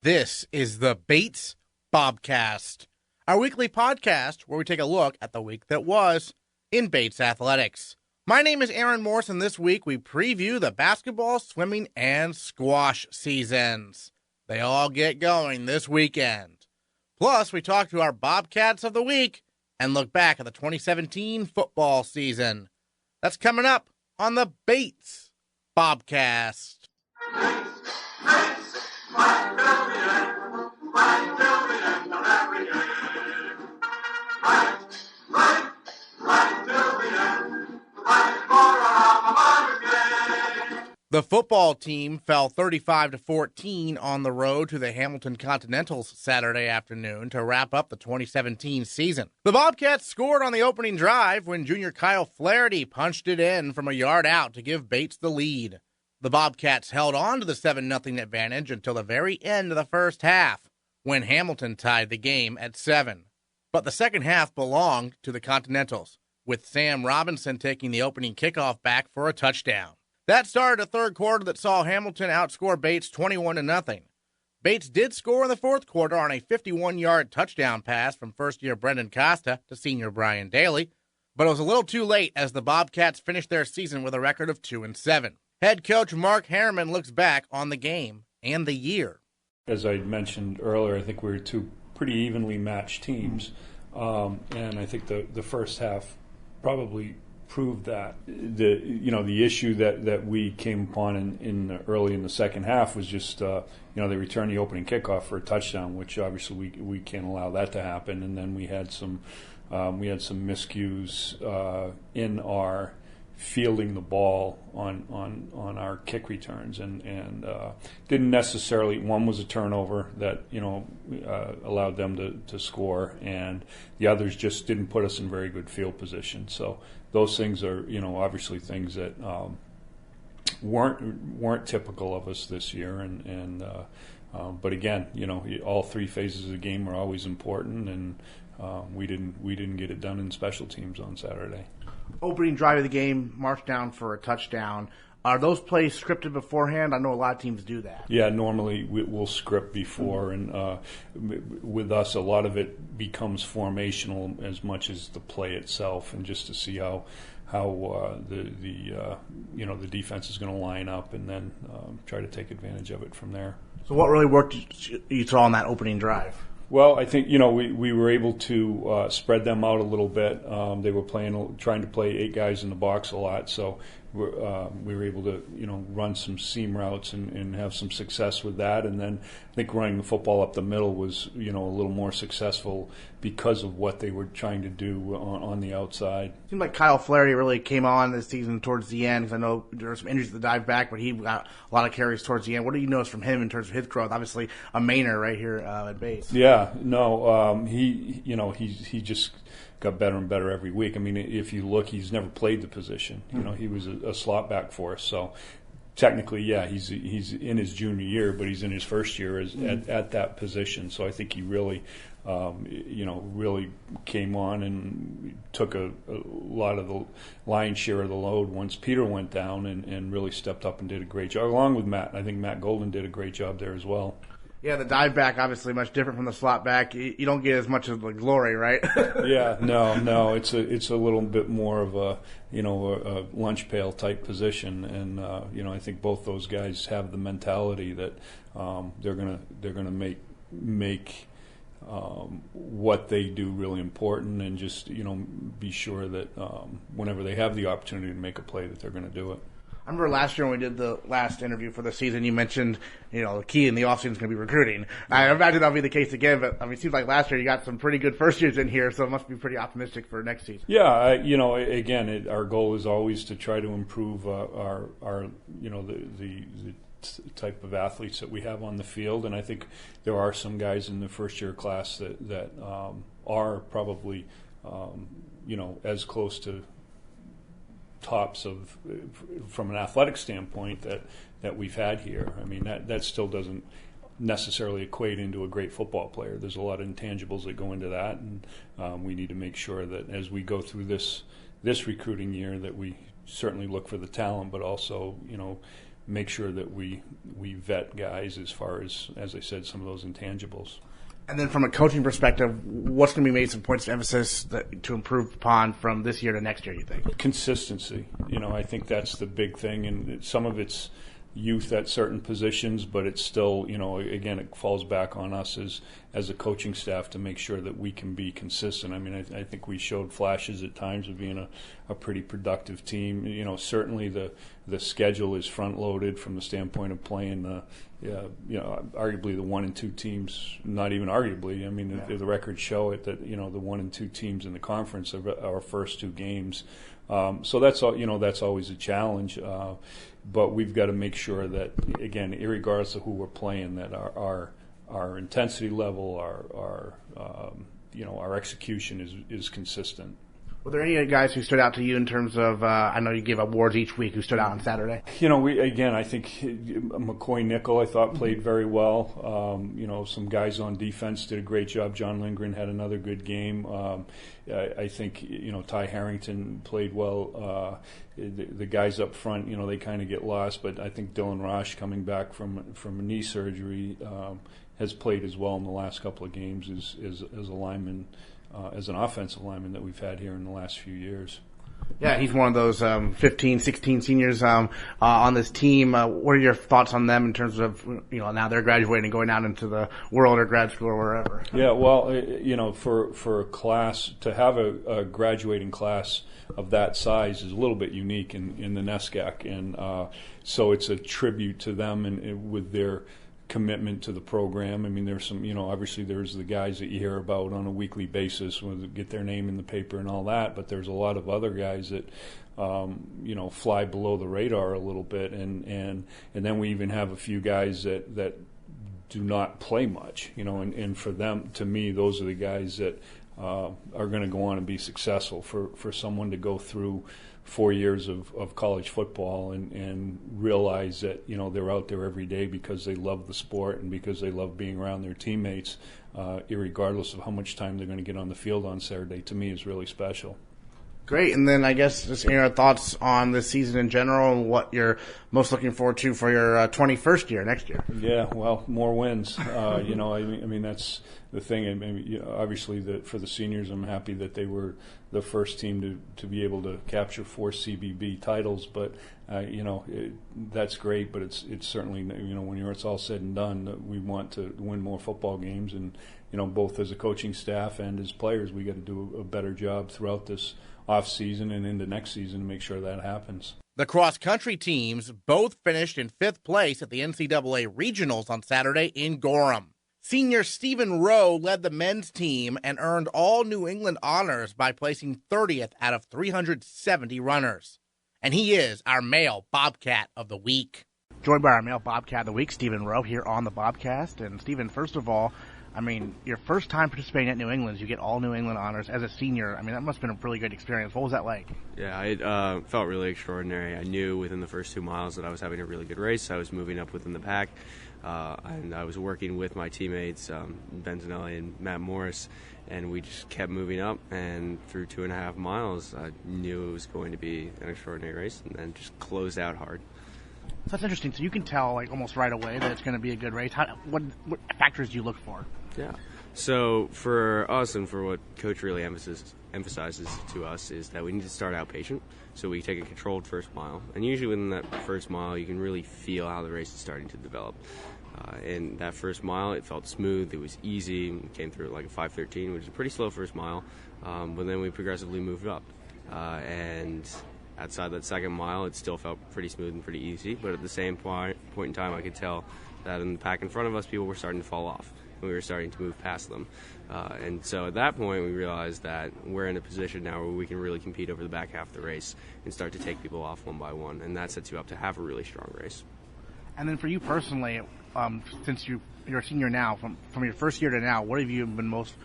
This is the Bates Bobcast, our weekly podcast where we take a look at the week that was in Bates athletics. My name is Aaron Morse, and this week we preview the basketball, swimming, and squash seasons. They all get going this weekend. Plus, we talk to our Bobcats of the week and look back at the 2017 football season. That's coming up on the Bates Bobcast. The football team fell 35-14 on the road to the Hamilton Continentals Saturday afternoon to wrap up the 2017 season. The Bobcats scored on the opening drive when junior Kyle Flaherty punched it in from a yard out to give Bates the lead. The Bobcats held on to the 7-0 advantage until the very end of the first half, when Hamilton tied the game at 7. But the second half belonged to the Continentals, with Sam Robinson taking the opening kickoff back for a touchdown. That started a third quarter that saw Hamilton outscore Bates 21-0. Bates did score in the fourth quarter on a 51-yard touchdown pass from first-year Brendan Costa to senior Brian Daly, but it was a little too late as the Bobcats finished their season with a record of 2-7. Head coach Mark Harriman looks back on the game and the year. As I mentioned earlier, I think we were two pretty evenly matched teams, and I think the first half probably proved that. The issue that we came upon early in the second half was just they returned the opening kickoff for a touchdown, which obviously we can't allow that to happen. And then we had some miscues in our fielding the ball on our kick returns, and didn't necessarily. One was a turnover that allowed them to score, and the others just didn't put us in very good field position. So those things are obviously things that weren't typical of us this year, but again, all three phases of the game are always important, and we didn't get it done in special teams on Saturday. Opening drive of the game, march down for a touchdown. Are those plays scripted beforehand? I know a lot of teams do that. Yeah, normally we'll script before, and with us, a lot of it becomes formational as much as the play itself, and just to see how the defense is going to line up, and then try to take advantage of it from there. So, what really worked you saw on that opening drive? Well, I think we were able to spread them out a little bit. They were trying to play 8 guys in the box a lot, so we were able to run some seam routes and have some success with that. And then I think running the football up the middle was a little more successful because of what they were trying to do on the outside. It seemed like Kyle Flaherty really came on this season towards the end, because I know there were some injuries at the dive back, but he got a lot of carries towards the end. What do you notice from him in terms of his growth? Obviously a mainer right here at base. Yeah, no, he just got better and better every week. I mean, if you look, he's never played the position. He was a slot back for us. So technically, yeah, he's in his junior year, but he's in his first year at that position. So I think he really, really came on and took a lot of the lion's share of the load once Peter went down, and really stepped up and did a great job, along with Matt. I think Matt Golden did a great job there as well. Yeah, the dive back obviously much different from the slot back. You don't get as much of the glory, right? Yeah, no, it's a little bit more of a a lunch pail type position, and I think both those guys have the mentality that they're gonna make what they do really important, and just be sure that whenever they have the opportunity to make a play, that they're going to do it. I remember last year when we did the last interview for the season, you mentioned, the key in the offseason is going to be recruiting. I imagine that'll be the case again, but it seems like last year you got some pretty good first years in here, so it must be pretty optimistic for next season. Yeah, again, our goal is always to try to improve our the type of athletes that we have on the field, and I think there are some guys in the first year class that are probably as close to tops of from an athletic standpoint that we've had here. I mean, that still doesn't necessarily equate into a great football player. There's a lot of intangibles that go into that, and we need to make sure that as we go through this recruiting year, that we certainly look for the talent, but also make sure that we vet guys as far as I said, some of those intangibles. And then from a coaching perspective, what's going to be made some points of emphasis to improve upon from this year to next year, you think? Consistency. I think that's the big thing, and some of it's youth at certain positions, but it's still, again, it falls back on us as a coaching staff to make sure that we can be consistent. I mean, I think we showed flashes at times of being a pretty productive team. Certainly the schedule is front-loaded from the standpoint of playing arguably the 1 and 2 teams, not even arguably. I mean, the records show it that, the 1 and 2 teams in the conference are our first 2 games. So that's always a challenge. But we've got to make sure that, again, irregardless of who we're playing, that our intensity level, our execution is consistent. Were there any guys who stood out to you in terms of, I know you give awards each week, who stood out on Saturday? I think McCoy Nickel, I thought, played very well. Some guys on defense did a great job. John Lindgren had another good game. I think, Ty Harrington played well. The guys up front, they kind of get lost, but I think Dylan Rosh, coming back from a knee surgery, has played as well in the last couple of games as a lineman. As an offensive lineman that we've had here in the last few years. Yeah, he's one of those 15, 16 seniors on this team. What are your thoughts on them in terms of, now they're graduating and going out into the world or grad school or wherever? Yeah, well, for a class, to have a graduating class of that size is a little bit unique in the NESCAC. And so it's a tribute to them and with their commitment to the program. I mean, there's some, obviously there's the guys that you hear about on a weekly basis when they get their name in the paper and all that, but there's a lot of other guys that, fly below the radar a little bit, and then we even have a few guys that do not play much, and for them, to me, those are the guys that are going to go on and be successful. For someone to go through 4 years of college football and realize that they're out there every day because they love the sport and because they love being around their teammates, irregardless of how much time they're going to get on the field on Saturday, to me is really special. Great, and then I guess just your thoughts on this season in general and what you're most looking forward to for your 21st year next year. Yeah, well, more wins. I mean that's the thing. I mean, obviously, for the seniors, I'm happy that they were the first team to be able to capture 4 CBB titles. But that's great. But it's certainly when it's all said and done, we want to win more football games, and both as a coaching staff and as players, we got to do a better job throughout this off season and into next season to make sure that happens. The cross-country teams both finished in 5th place at the NCAA Regionals on Saturday in Gorham. Senior Stephen Rowe led the men's team and earned all New England honors by placing 30th out of 370 runners. And he is our male Bobcat of the week. Joined by our male Bobcat of the week, Stephen Rowe, here on the Bobcast. And Stephen, first of all, I mean, your first time participating at New England, you get all New England honors as a senior. I mean, that must have been a really good experience. What was that like? Yeah, it felt really extraordinary. I knew within the first 2 miles that I was having a really good race. I was moving up within the pack, and I was working with my teammates, Ben Zanelli and Matt Morris, and we just kept moving up. And through 2.5 miles, I knew it was going to be an extraordinary race, and then just closed out hard. So that's interesting. So you can tell, almost right away that it's going to be a good race. What factors do you look for? Yeah. So for us and for what Coach really emphasizes to us is that we need to start out patient. So we take a controlled first mile. And usually within that first mile, you can really feel how the race is starting to develop. In that first mile, it felt smooth. It was easy. We came through at a 5:13, which is a pretty slow first mile. But then we progressively moved up. And outside that second mile, it still felt pretty smooth and pretty easy. But at the same point in time, I could tell that in the pack in front of us, people were starting to fall off. We were starting to move past them. And so at that point, we realized that we're in a position now where we can really compete over the back half of the race and start to take people off one by one. And that sets you up to have a really strong race. And then for you personally, since you're a senior now, from your first year to now, what have you been most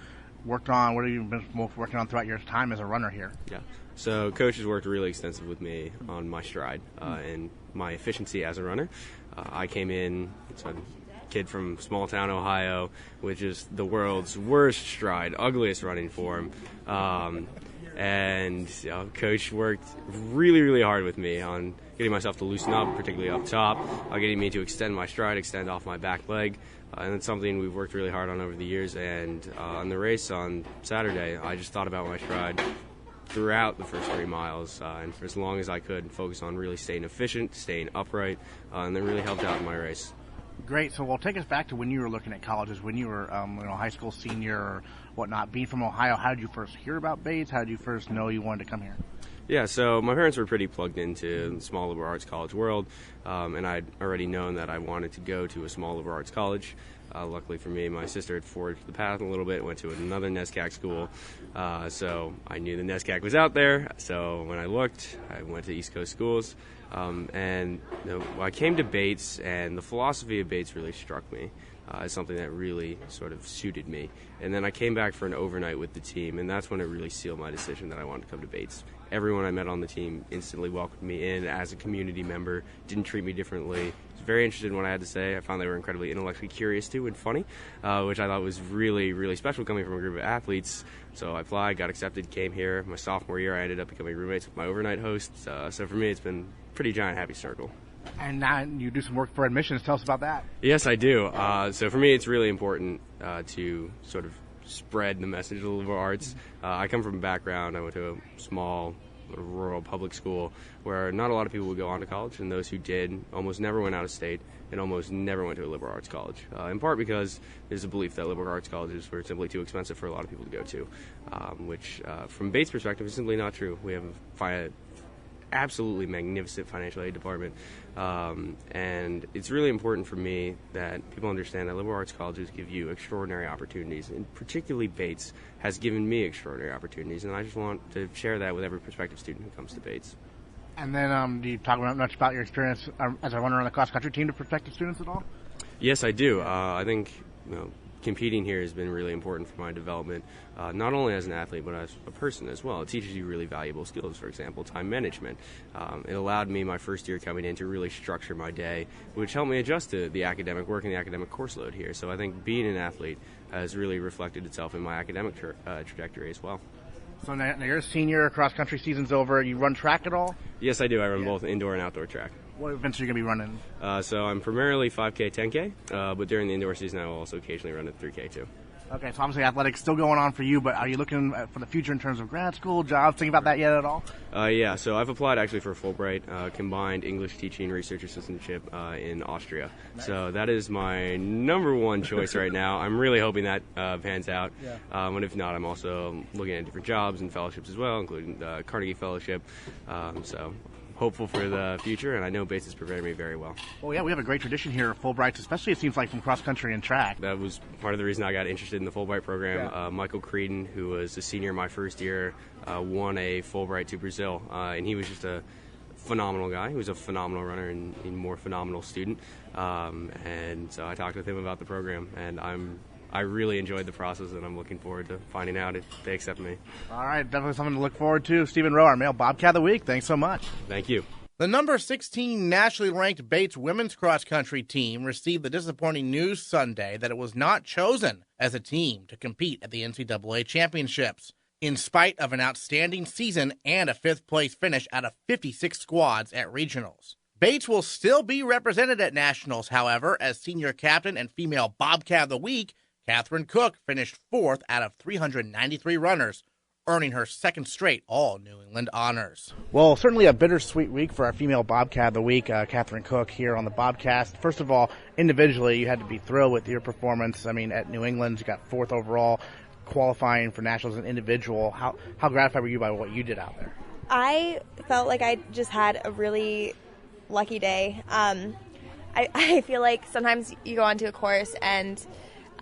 worked on? What have you been most working on throughout your time as a runner here? Yeah. So Coach has worked really extensive with me on my stride and my efficiency as a runner. I came in, so I'm a kid from small town Ohio, which is the world's worst stride, ugliest running form. And Coach worked really, really hard with me on getting myself to loosen up, particularly up top, getting me to extend my stride, extend off my back leg. And it's something we've worked really hard on over the years. And on the race on Saturday, I just thought about my stride throughout the first 3 miles, and for as long as I could, focus on really staying efficient, staying upright, and then really helped out in my race. Great. So, well, take us back to when you were looking at colleges, when you were, high school senior or whatnot. Being from Ohio, how did you first hear about Bates? How did you first know you wanted to come here? Yeah, so my parents were pretty plugged into the small liberal arts college world, and I'd already known that I wanted to go to a small liberal arts college. Luckily for me, my sister had forged the path a little bit, went to another NESCAC school, so I knew the NESCAC was out there. So when I looked, I went to East Coast schools, and I came to Bates, and the philosophy of Bates really struck me as something that really sort of suited me. And then I came back for an overnight with the team, and that's when it really sealed my decision that I wanted to come to Bates. Everyone I met on the team instantly welcomed me in as a community member, didn't treat me differently. Was very interested in what I had to say. I found they were incredibly intellectually curious too and funny, which I thought was really, really special coming from a group of athletes. So I applied, got accepted, came here. My sophomore year, I ended up becoming roommates with my overnight host. So for me, it's been a pretty giant happy circle. And now you do some work for admissions. Tell us about that. Yes, I do. So for me, it's really important to sort of spread the message of the liberal arts. I come from a background, I went to a small rural public school where not a lot of people would go on to college, and those who did almost never went out of state and almost never went to a liberal arts college, in part because there's a belief that liberal arts colleges were simply too expensive for a lot of people to go to, which from Bates' perspective is simply not true. We have a absolutely magnificent financial aid department, and it's really important for me that people understand that liberal arts colleges give you extraordinary opportunities, and particularly Bates has given me extraordinary opportunities, and I just want to share that with every prospective student who comes to Bates. And then do you talk much about your experience as a runner on the cross-country team to prospective students at all? Yes, I do. I think competing here has been really important for my development, not only as an athlete but as a person as well. It teaches you really valuable skills, for example, time management. It allowed me my first year coming in to really structure my day, which helped me adjust to the academic work and the academic course load here. So I think being an athlete has really reflected itself in my academic trajectory as well. So now you're a senior, cross-country season's over. You run track at all? Yes, I do. I run both indoor and outdoor track. What events are you going to be running? So I'm primarily 5K, 10K, but during the indoor season I will also occasionally run a 3K too. Okay, so obviously athletics still going on for you, but are you looking for the future in terms of grad school, jobs, thinking about that yet at all? Yeah, so I've applied actually for a Fulbright combined English teaching research assistantship in Austria. Nice. So that is my number one choice right now. I'm really hoping that pans out. Yeah. And if not, I'm also looking at different jobs and fellowships as well, including the Carnegie Fellowship. So hopeful for the future, and I know Bates is preparing me very well. Well, yeah, we have a great tradition here at Fulbrights, especially it seems like from cross-country and track. That was part of the reason I got interested in the Fulbright program. Yeah. Michael Creedon, who was a senior my first year, won a Fulbright to Brazil, and he was just a phenomenal guy. He was a phenomenal runner and a more phenomenal student, and so I talked with him about the program, and I really enjoyed the process, and I'm looking forward to finding out if they accept me. All right, definitely something to look forward to. Stephen Rowe, our male Bobcat of the Week. Thanks so much. Thank you. The number 16 nationally ranked Bates women's cross-country team received the disappointing news Sunday that it was not chosen as a team to compete at the NCAA championships, in spite of an outstanding season and a fifth-place finish out of 56 squads at regionals. Bates will still be represented at nationals, however, as senior captain and female Bobcat of the Week. Katherine Cook finished fourth out of 393 runners, earning her second straight All-New England honors. Well, certainly a bittersweet week for our female Bobcat of the Week, Katherine Cook, here on the Bobcast. First of all, individually, you had to be thrilled with your performance. I mean, at New England, you got fourth overall, qualifying for nationals as an individual. How gratified were you by what you did out there? I felt like I just had a really lucky day. I feel like sometimes you go onto a course and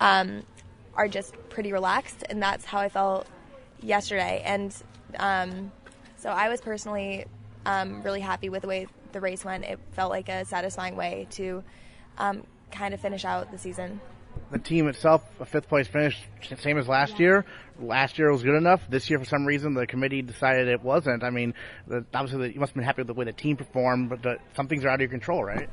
are just pretty relaxed, and that's how I felt yesterday. And so I was personally really happy with the way the race went. It felt like a satisfying way to kind of finish out the season. The team itself, a fifth-place finish, same as last year. Last year was good enough. This year, for some reason, the committee decided it wasn't. I mean, obviously, you must have been happy with the way the team performed, but some things are out of your control, right?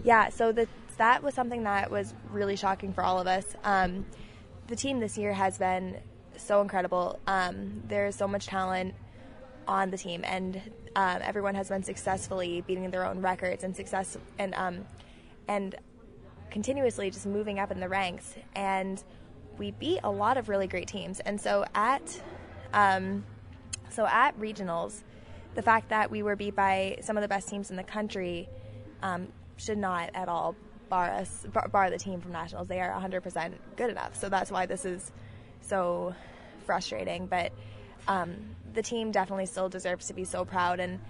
Yeah, so that was something that was really shocking for all of us. The team this year has been so incredible. There's so much talent on the team, and everyone has been successfully beating their own records and continuously just moving up in the ranks. And we beat a lot of really great teams. And so at regionals, the fact that we were beat by some of the best teams in the country should not at all bar the team from nationals. They are 100% good enough. So that's why this is so frustrating. But the team definitely still deserves to be so proud, and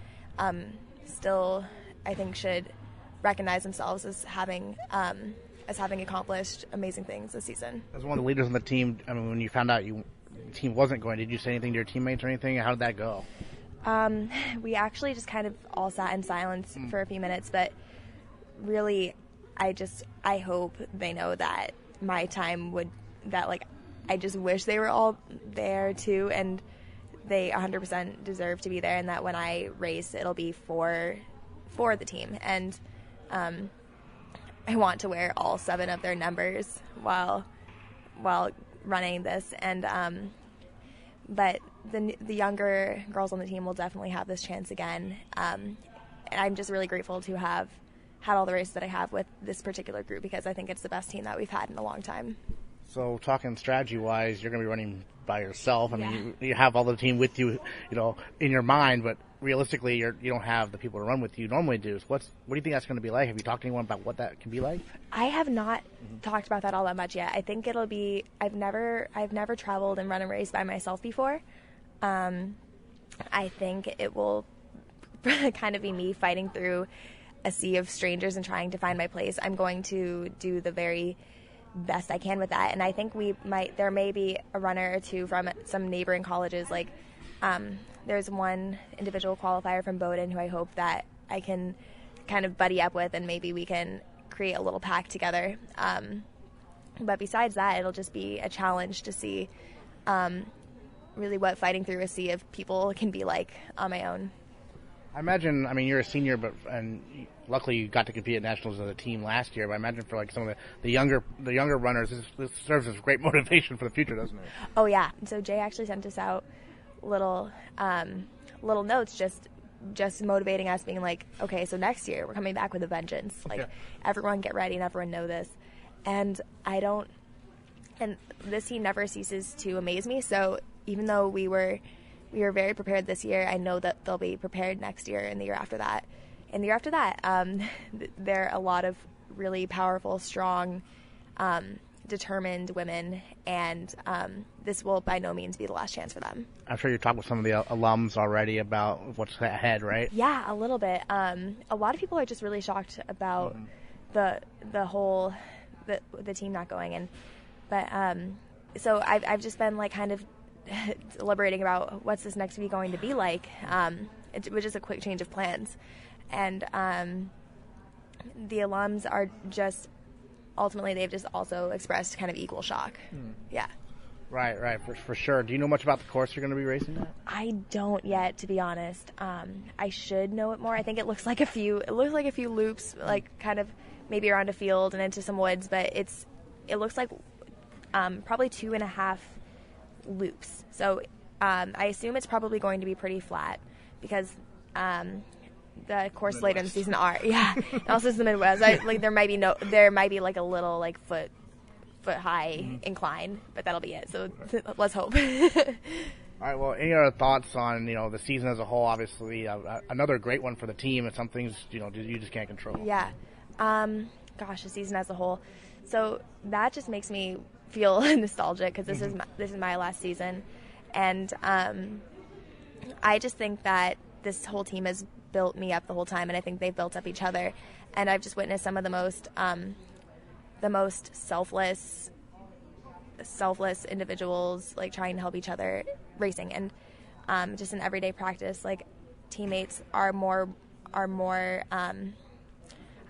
still, I think, should recognize themselves as having accomplished amazing things this season. As one of the leaders on the team, I mean, when you found out the team wasn't going, did you say anything to your teammates or anything? How did that go? We actually just kind of all sat in silence for a few minutes, but really, I hope they know that my time I just wish they were all there too, and they 100% deserve to be there, and that when I race, it'll be for the team. And I want to wear all 7 of their numbers while running this. And but the younger girls on the team will definitely have this chance again. And I'm just really grateful to have had all the races that I have with this particular group, because I think it's the best team that we've had in a long time. So talking strategy-wise, you're going to be running by yourself. I mean, you have all the team with you, in your mind, but realistically, you don't have the people to run with you normally do. So what do you think that's going to be like? Have you talked to anyone about what that can be like? I have not talked about that all that much yet. I think it'll be. I've never traveled and run a race by myself before. I think it will kind of be me fighting through a sea of strangers and trying to find my place. I'm going to do the very best I can with that, and I think there may be a runner or two from some neighboring colleges. Like there's one individual qualifier from Bowdoin who I hope that I can kind of buddy up with, and maybe we can create a little pack together. But besides that, it'll just be a challenge to see really what fighting through a sea of people can be like on my own. I imagine, you're a senior, and luckily you got to compete at nationals as a team last year. But I imagine for like some of the younger runners, this serves as great motivation for the future, doesn't it? Oh yeah. So Jay actually sent us out little notes, just motivating us, being like, okay, so next year we're coming back with a vengeance. Like everyone get ready and everyone know this. And this team never ceases to amaze me. So even though we were very prepared this year, I know that they'll be prepared next year and the year after that. And the year after that, there are a lot of really powerful, strong, determined women, and this will by no means be the last chance for them. I'm sure you talked with some of the alums already about what's ahead, right? Yeah, a little bit. A lot of people are just really shocked about the team not going, so I've just been like kind of deliberating about what's this next week going to be like. It was just a quick change of plans, and the alums are just ultimately they've just also expressed kind of equal shock. Yeah. Right, for sure. Do you know much about the course you're going to be racing at? I don't yet, to be honest. I should know it more. I think it looks like a few loops, like kind of maybe around a field and into some woods, but it looks like probably 2.5 loops. So I assume it's probably going to be pretty flat, because the course later in the season are also it's the Midwest. There might be like a little like foot high incline, but that'll be it. So let's hope. All right. Well, any other thoughts on the season as a whole? Obviously, another great one for the team, and some things you just can't control. Yeah. Gosh, the season as a whole. So that just makes me feel nostalgic, because this is my last season, and I just think that this whole team has built me up the whole time, and I think they've built up each other, and I've just witnessed some of the most selfless individuals like trying to help each other racing, and just in everyday practice, like teammates are more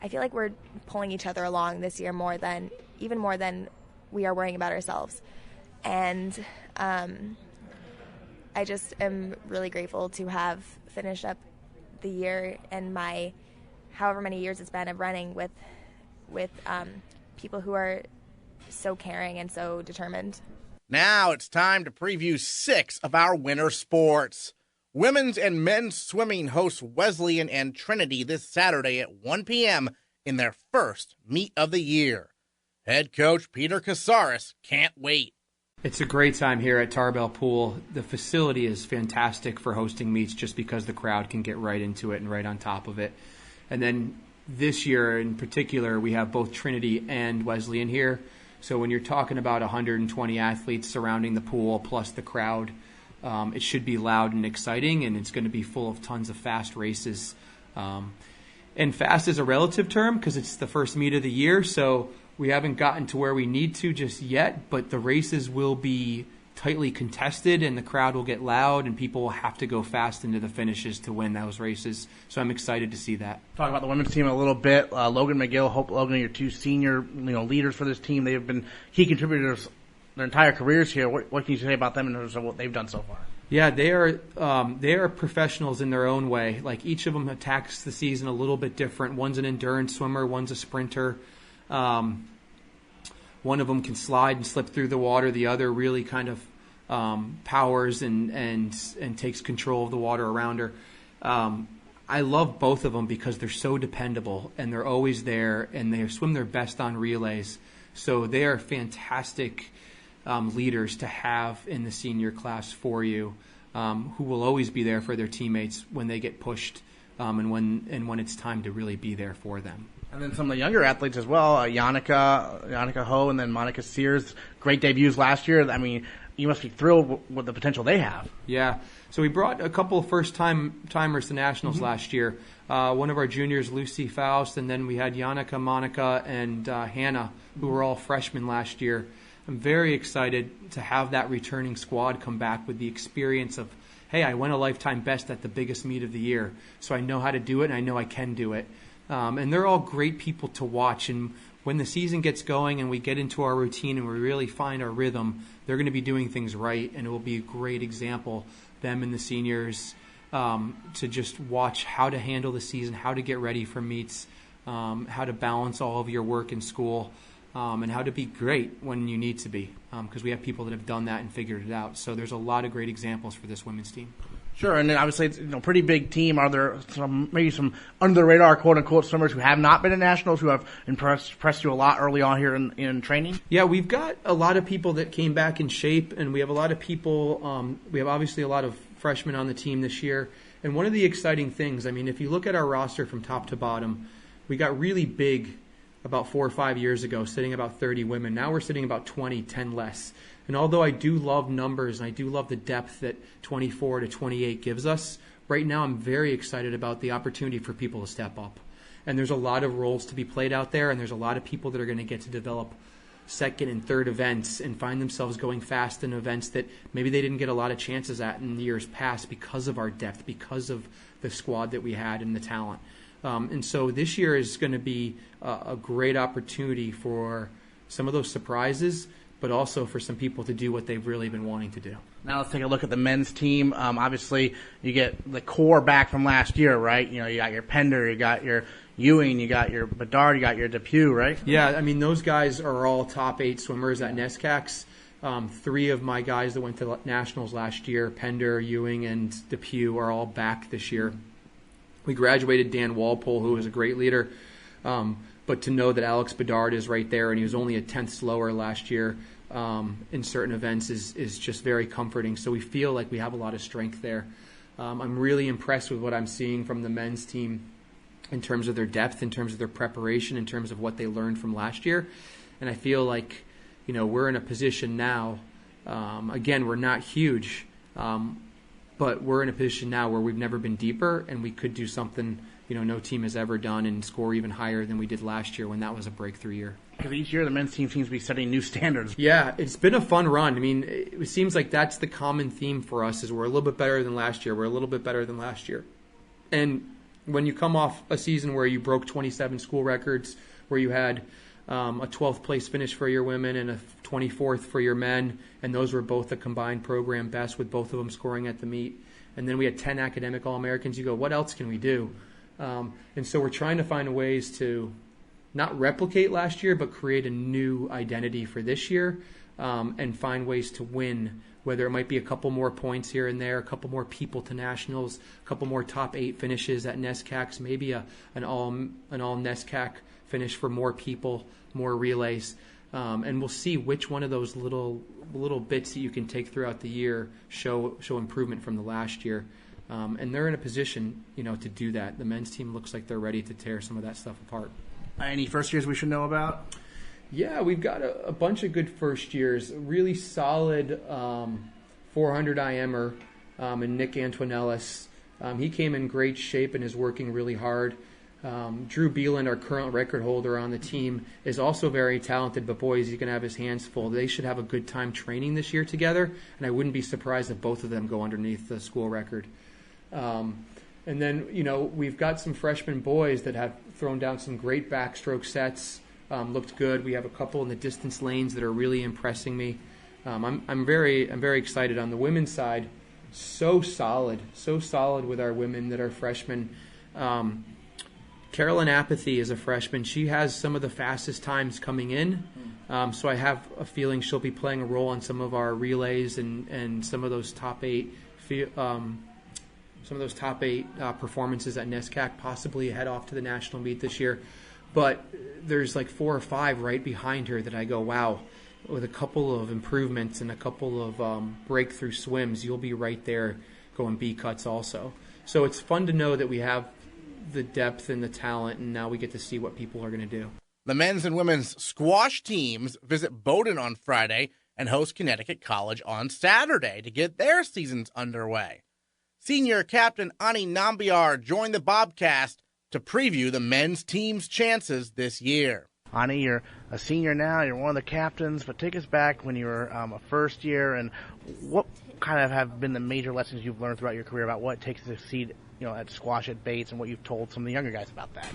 I feel like we're pulling each other along this year even more than we are worrying about ourselves. And I just am really grateful to have finished up the year and my however many years it's been of running with people who are so caring and so determined. Now it's time to preview 6 of our winter sports. Women's and men's swimming hosts Wesleyan and Trinity this Saturday at 1 p.m. in their first meet of the year. Head coach Peter Casares can't wait. It's a great time here at Tarbell Pool. The facility is fantastic for hosting meets just because the crowd can get right into it and right on top of it. And then this year in particular, we have both Trinity and Wesleyan here. So when you're talking about 120 athletes surrounding the pool plus the crowd, it should be loud and exciting, and it's going to be full of tons of fast races. And fast is a relative term because it's the first meet of the year, so we haven't gotten to where we need to just yet, but the races will be tightly contested and the crowd will get loud and people will have to go fast into the finishes to win those races. So I'm excited to see that. Talk about the women's team a little bit. Logan McGill, Hope Logan, your two senior leaders for this team. They've been key contributors their entire careers here. What can you say about them in terms of what they've done so far? Yeah, they are professionals in their own way. Like each of them attacks the season a little bit different. One's an endurance swimmer, one's a sprinter. One of them can slide and slip through the water. The other really kind of powers and takes control of the water around her. I love both of them because they're so dependable and they're always there and they swim their best on relays. So they are fantastic leaders to have in the senior class for you, who will always be there for their teammates when they get pushed and when it's time to really be there for them. And then some of the younger athletes as well, Yannicka Ho and then Monica Sears, great debuts last year. I mean, you must be thrilled with the potential they have. Yeah. So we brought a couple of first-timers to nationals last year. One of our juniors, Lucy Faust, and then we had Yannicka, Monica, and Hannah, who were all freshmen last year. I'm very excited to have that returning squad come back with the experience of, hey, I won a lifetime best at the biggest meet of the year, so I know how to do it and I know I can do it. And they're all great people to watch. And when the season gets going and we get into our routine and we really find our rhythm, they're going to be doing things right, and it will be a great example, them and the seniors, to just watch how to handle the season, how to get ready for meets, how to balance all of your work and school, and how to be great when you need to be, because we have people that have done that and figured it out. So there's a lot of great examples for this women's team. Sure, and then obviously it's a pretty big team. Are there maybe some under the radar quote unquote swimmers who have not been in nationals who have impressed you a lot early on here in training? Yeah, we've got a lot of people that came back in shape, and we have a lot of people. We have obviously a lot of freshmen on the team this year. And one of the exciting things, I mean, if you look at our roster from top to bottom, we got really big about 4 or 5 years ago, sitting about 30 women. Now we're sitting about 20, 10 less. And although I do love numbers and I do love the depth that 24 to 28 gives us, right now I'm very excited about the opportunity for people to step up. And there's a lot of roles to be played out there, and there's a lot of people that are going to get to develop second and third events and find themselves going fast in events that maybe they didn't get a lot of chances at in the years past because of our depth, because of the squad that we had and the talent. And so this year is going to be a great opportunity for some of those surprises, but also for some people to do what they've really been wanting to do. Now let's take a look at the men's team. Obviously, you get the core back from last year, right? You know, you got your Pender, you got your Ewing, you got your Bedard, you got your Depew, right? Yeah, I mean, those guys are all top 8 swimmers at NESCACs. 3 of my guys that went to nationals last year, Pender, Ewing, and Depew, are all back this year. We graduated Dan Walpole, who was a great leader, but to know that Alex Bedard is right there, and he was only a 10th slower last year in certain events is just very comforting. So we feel like we have a lot of strength there. I'm really impressed with what I'm seeing from the men's team in terms of their depth, in terms of their preparation, in terms of what they learned from last year. And I feel like, you know, we're in a position now, again, we're not huge, but we're in a position now where we've never been deeper, and we could do something, you know, no team has ever done and score even higher than we did last year when that was a breakthrough year. Because each year the men's team seems to be setting new standards. Yeah, it's been a fun run. I mean, it seems like that's the common theme for us is we're a little bit better than last year. We're a little bit better than last year. And when you come off a season where you broke 27 school records, where you had a 12th place finish for your women and a 24th for your men, and those were both the combined program best with both of them scoring at the meet. And then we had 10 academic All-Americans. You go, what else can we do? And so we're trying to find ways to not replicate last year, but create a new identity for this year. and find ways to win, whether it might be a couple more points here and there, a couple more people to nationals, a couple more top 8 finishes at NESCACs, maybe an all NESCAC finish for more people, more relays. And we'll see which one of those little bits that you can take throughout the year show improvement from the last year. And they're in a position, to do that. The men's team looks like they're ready to tear some of that stuff apart. Any first years we should know about? Yeah, we've got a bunch of good first years. A really solid 400 IMer and Nick Antonellis. He came in great shape and is working really hard. Drew Beeland, our current record holder on the team, is also very talented, but boy, is he going to have his hands full. They should have a good time training this year together, and I wouldn't be surprised if both of them go underneath the school record. And then, we've got some freshman boys that have thrown down some great backstroke sets, looked good. We have a couple in the distance lanes that are really impressing me. I'm very excited on the women's side. So solid with our women that are freshmen. Carolyn Apathy is a freshman. She has some of the fastest times coming in, so I have a feeling she'll be playing a role on some of our relays and some of those top 8 performances at NESCAC, possibly head off to the national meet this year. But there's like 4 or 5 right behind her that I go, wow, with a couple of improvements and a couple of breakthrough swims, you'll be right there going B cuts also. So it's fun to know that we have the depth and the talent, and now we get to see what people are going to do. The men's and women's squash teams visit Bowdoin on Friday and host Connecticut College on Saturday to get their seasons underway. Senior captain Ani Nambiar joined the Bobcast to preview the men's team's chances this year. Ani, you're a senior now, you're one of the captains, but take us back when you were a first year, and what kind of have been the major lessons you've learned throughout your career about what it takes to succeed at squash at Bates, and what you've told some of the younger guys about that?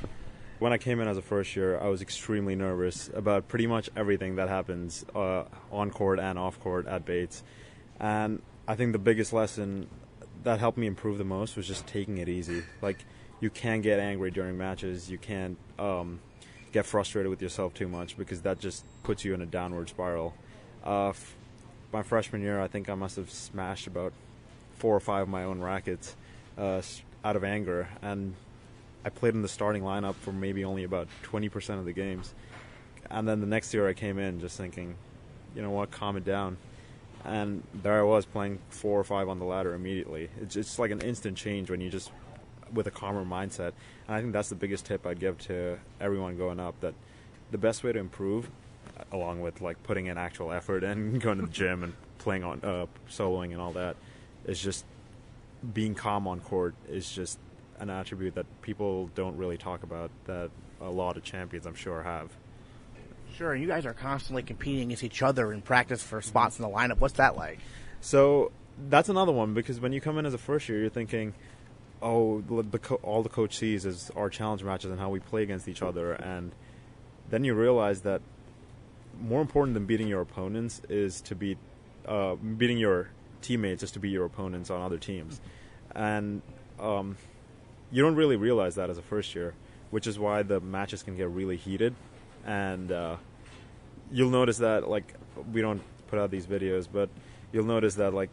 When I came in as a first year, I was extremely nervous about pretty much everything that happens on court and off court at Bates. And I think the biggest lesson that helped me improve the most was just taking it easy. Like, you can't get angry during matches. You can't get frustrated with yourself too much, because that just puts you in a downward spiral. My freshman year, I think I must have smashed about 4 or 5 of my own rackets out of anger, and I played in the starting lineup for maybe only about 20% of the games. And then the next year I came in just thinking, you know what, calm it down. And there I was playing 4 or 5 on the ladder immediately. It's just like an instant change when you just with a calmer mindset. And I think that's the biggest tip I'd give to everyone going up, that the best way to improve, along with like putting in actual effort and going to the gym and playing on soloing and all that, is just being calm on court is just an attribute that people don't really talk about, that a lot of champions, I'm sure, have. Sure, you guys are constantly competing against each other in practice for spots in the lineup. What's that like? So that's another one, because when you come in as a first year, you're thinking, oh, all the coach sees is our challenge matches and how we play against each other. And then you realize that more important than beating your opponents is to beat beating your teammates is to beat your opponents on other teams. And you don't really realize that as a first year, which is why the matches can get really heated. And you'll notice that, like, we don't put out these videos, but you'll notice that, like,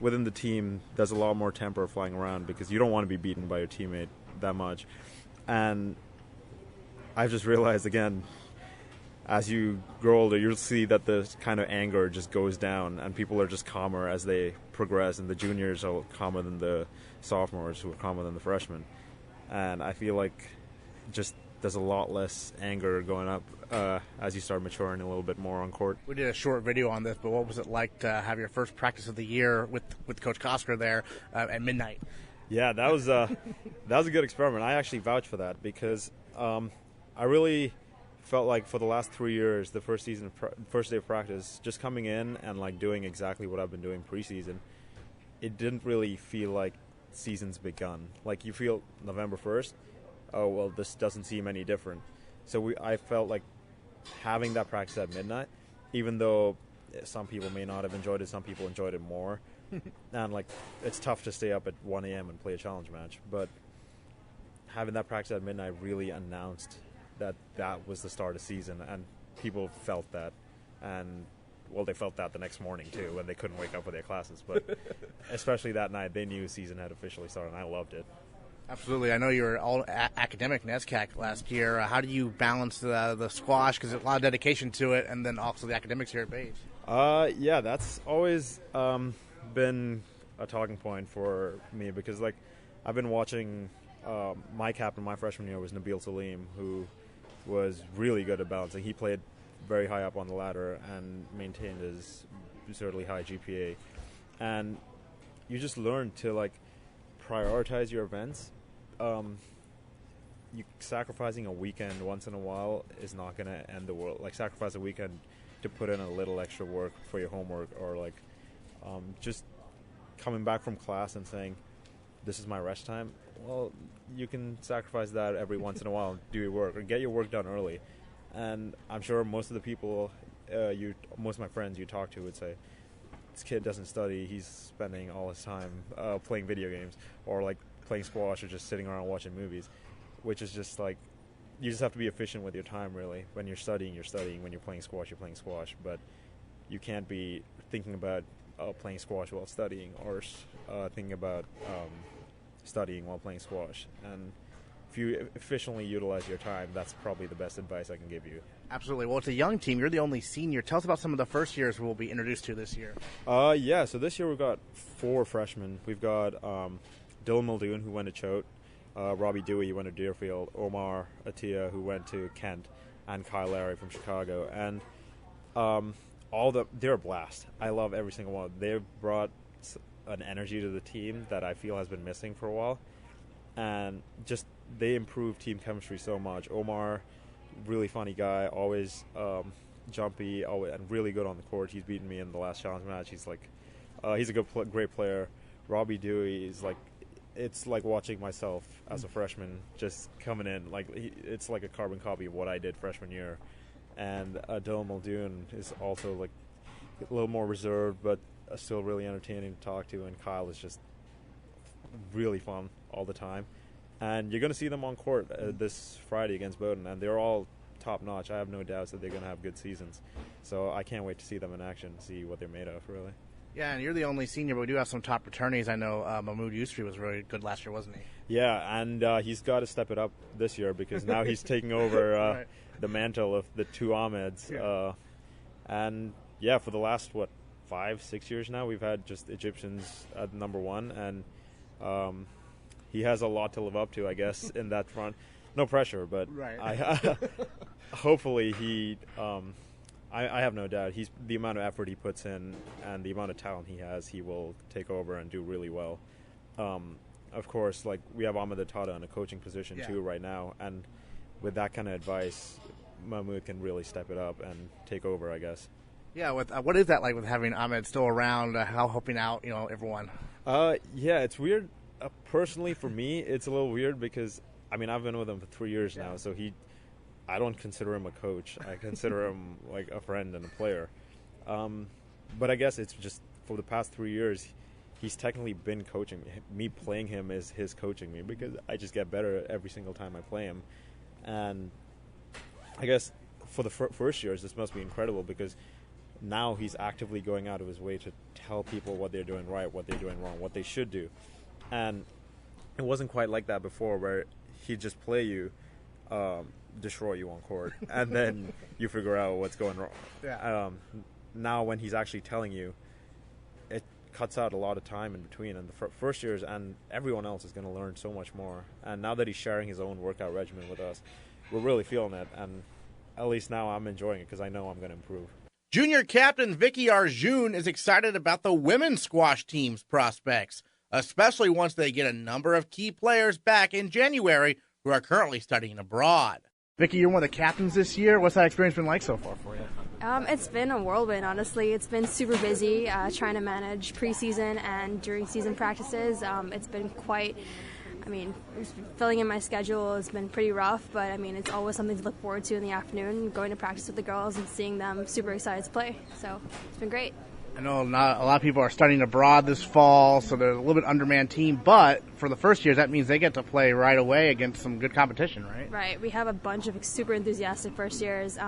within the team, there's a lot more temper flying around, because you don't want to be beaten by your teammate that much. And I've just realized, again, as you grow older, you'll see that the kind of anger just goes down, and people are just calmer as they progress, and the juniors are calmer than the sophomores, who are calmer than the freshmen. And I feel like just there's a lot less anger going up as you start maturing a little bit more on court. We did a short video on this, but what was it like to have your first practice of the year with Coach Kosker there at midnight? Yeah, that was a good experiment. I actually vouch for that, because I really felt like for the last 3 years, the first day of practice, just coming in and like doing exactly what I've been doing preseason, it didn't really feel like season's begun. Like, you feel November 1st, oh, well, this doesn't seem any different. So I felt like having that practice at midnight, even though some people may not have enjoyed it, some people enjoyed it more. And, like, it's tough to stay up at 1 a.m. and play a challenge match. But having that practice at midnight really announced that was the start of season, and people felt that. And well, they felt that the next morning too when they couldn't wake up for their classes. But especially that night, they knew season had officially started, and I loved it. Absolutely. I know you were all academic NESCAC last year. How do you balance the squash, because there's a lot of dedication to it, and then also the academics here at Bates? Yeah, that's always been a talking point for me, because like I've been watching my captain my freshman year was Nabil Salim, who was really good at balancing. He played very high up on the ladder and maintained his absurdly high GPA. And you just learn to like prioritize your events. You sacrificing a weekend once in a while is not going to end the world. Like sacrifice a weekend to put in a little extra work for your homework, or like just coming back from class and saying, this is my rest time. Well, you can sacrifice that every once in a while and do your work, or get your work done early. And I'm sure most of the people, most of my friends you talk to would say, this kid doesn't study, he's spending all his time playing video games, or like playing squash, or just sitting around watching movies, which is just like, you just have to be efficient with your time, really. When you're studying, you're studying. When you're playing squash, you're playing squash. But you can't be thinking about playing squash while studying, or thinking about studying while playing squash. And if you efficiently utilize your time, that's probably the best advice I can give you. Absolutely. Well, it's a young team. You're the only senior. Tell us about some of the first years we'll be introduced to this year. Yeah, so this year we've got 4 freshmen. We've got Dylan Muldoon, who went to Choate, Robbie Dewey, who went to Deerfield, Omar Attia, who went to Kent, and Kyle Larry from Chicago. And they're a blast. I love every single one. They've brought an energy to the team that I feel has been missing for a while. And just they improve team chemistry so much. Omar, really funny guy, always jumpy, and really good on the court. He's beaten me in the last challenge match. He's like, he's a great player. Robbie Dewey is like, it's like watching myself as a freshman just coming in. Like it's like a carbon copy of what I did freshman year. And Dylan Muldoon is also like a little more reserved, but still really entertaining to talk to. And Kyle is just really fun all the time. And you're going to see them on court this Friday against Bowdoin, and they're all top-notch. I have no doubts that they're going to have good seasons. So I can't wait to see them in action, see what they're made of, really. Yeah, and you're the only senior, but we do have some top returnees. I know Mahmoud Yusri was really good last year, wasn't he? Yeah, and he's got to step it up this year, because now he's taking over right. the mantle of the 2 Ahmeds. Yeah. And, yeah, for the last, 5-6 years now, we've had just Egyptians at number 1, and he has a lot to live up to, I guess, in that front. No pressure, but right. Hopefully he I have no doubt the amount of effort he puts in and the amount of talent he has, he will take over and do really well. Of course, like we have Ahmed Atata in a coaching position too right now, and with that kind of advice, Mahmoud can really step it up and take over, I guess. Yeah, what is that like with having Ahmed still around, helping out, everyone? Yeah, it's weird. Personally, for me, it's a little weird because, I've been with him for 3 years now, so I don't consider him a coach. I consider him like a friend and a player. But I guess it's just for the past 3 years, he's technically been coaching me. Me playing him is his coaching me, because I just get better every single time I play him. And I guess for the first years, this must be incredible, because now he's actively going out of his way to tell people what they're doing right, what they're doing wrong, what they should do. And it wasn't quite like that before, where he'd just play you, destroy you on court, and then you figure out what's going wrong. Yeah. Now when he's actually telling you, it cuts out a lot of time in between, and the first years, and everyone else is going to learn so much more. And now that he's sharing his own workout regimen with us, we're really feeling it, and at least now I'm enjoying it, because I know I'm going to improve. Junior captain Vicky Arjoon is excited about the women's squash team's prospects, especially once they get a number of key players back in January who are currently studying abroad. Vicky, you're one of the captains this year. What's that experience been like so far for you? It's been a whirlwind, honestly. It's been super busy trying to manage preseason and during season practices. It's been quite, filling in my schedule has been pretty rough, but it's always something to look forward to in the afternoon, going to practice with the girls and seeing them super excited to play. So it's been great. I know not a lot of people are studying abroad this fall, so they're a little bit undermanned team, but for the first years, that means they get to play right away against some good competition, right? Right. We have a bunch of super enthusiastic first years,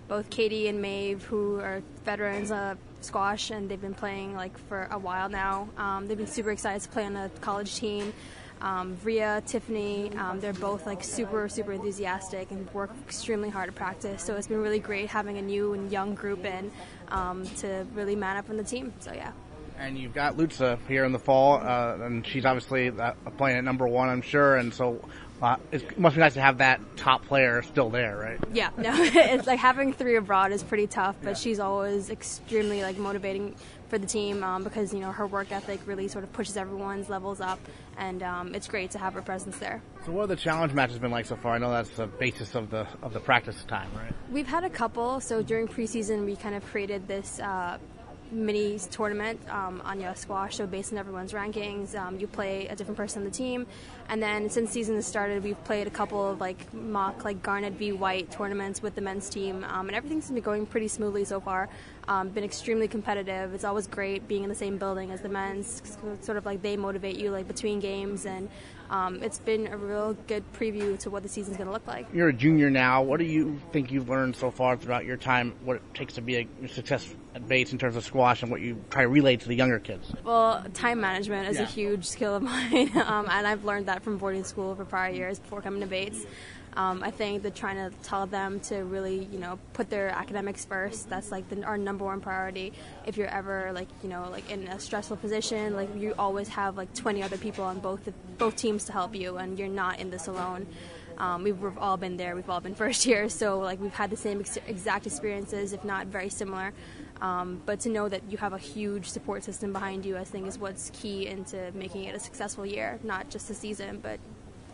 both Katie and Maeve, who are veterans of squash, and they've been playing like for a while now. They've been super excited to play on the college team. Rhea, Tiffany, they're both like super enthusiastic and work extremely hard at practice. So it's been really great having a new and young group in to really man up on the team. So yeah. And you've got Lutza here in the fall, and she's obviously playing at number one, I'm sure. And so it must be nice to have that top player still there, right? Yeah, no, it's like having 3 abroad is pretty tough, but she's always extremely like motivating for the team because her work ethic really sort of pushes everyone's levels up, and it's great to have her presence there. So what have the challenge matches been like so far? I know that's the basis of the practice time, right? We've had a couple. So during preseason, we kind of created this mini tournament on your squash. So based on everyone's rankings, you play a different person on the team, and then since season has started, we've played a couple of like mock like Garnet v White tournaments with the men's team, and everything's been going pretty smoothly so far. Been extremely competitive. It's always great being in the same building as the men's. Sort of like they motivate you like between games, and it's been a real good preview to what the season's going to look like. You're a junior now. What do you think you've learned so far throughout your time, what it takes to be a success at Bates in terms of squash, and what you try to relay to the younger kids? Well, time management is a huge skill of mine, and I've learned that from boarding school for prior years before coming to Bates. I think that trying to tell them to really, put their academics first, that's like our number one priority. If you're ever like in a stressful position, like you always have like 20 other people on both teams to help you, and you're not in this alone. We've all been there. We've all been first year, so like we've had the same exact experiences, if not very similar. But to know that you have a huge support system behind you, I think is what's key into making it a successful year, not just a season, but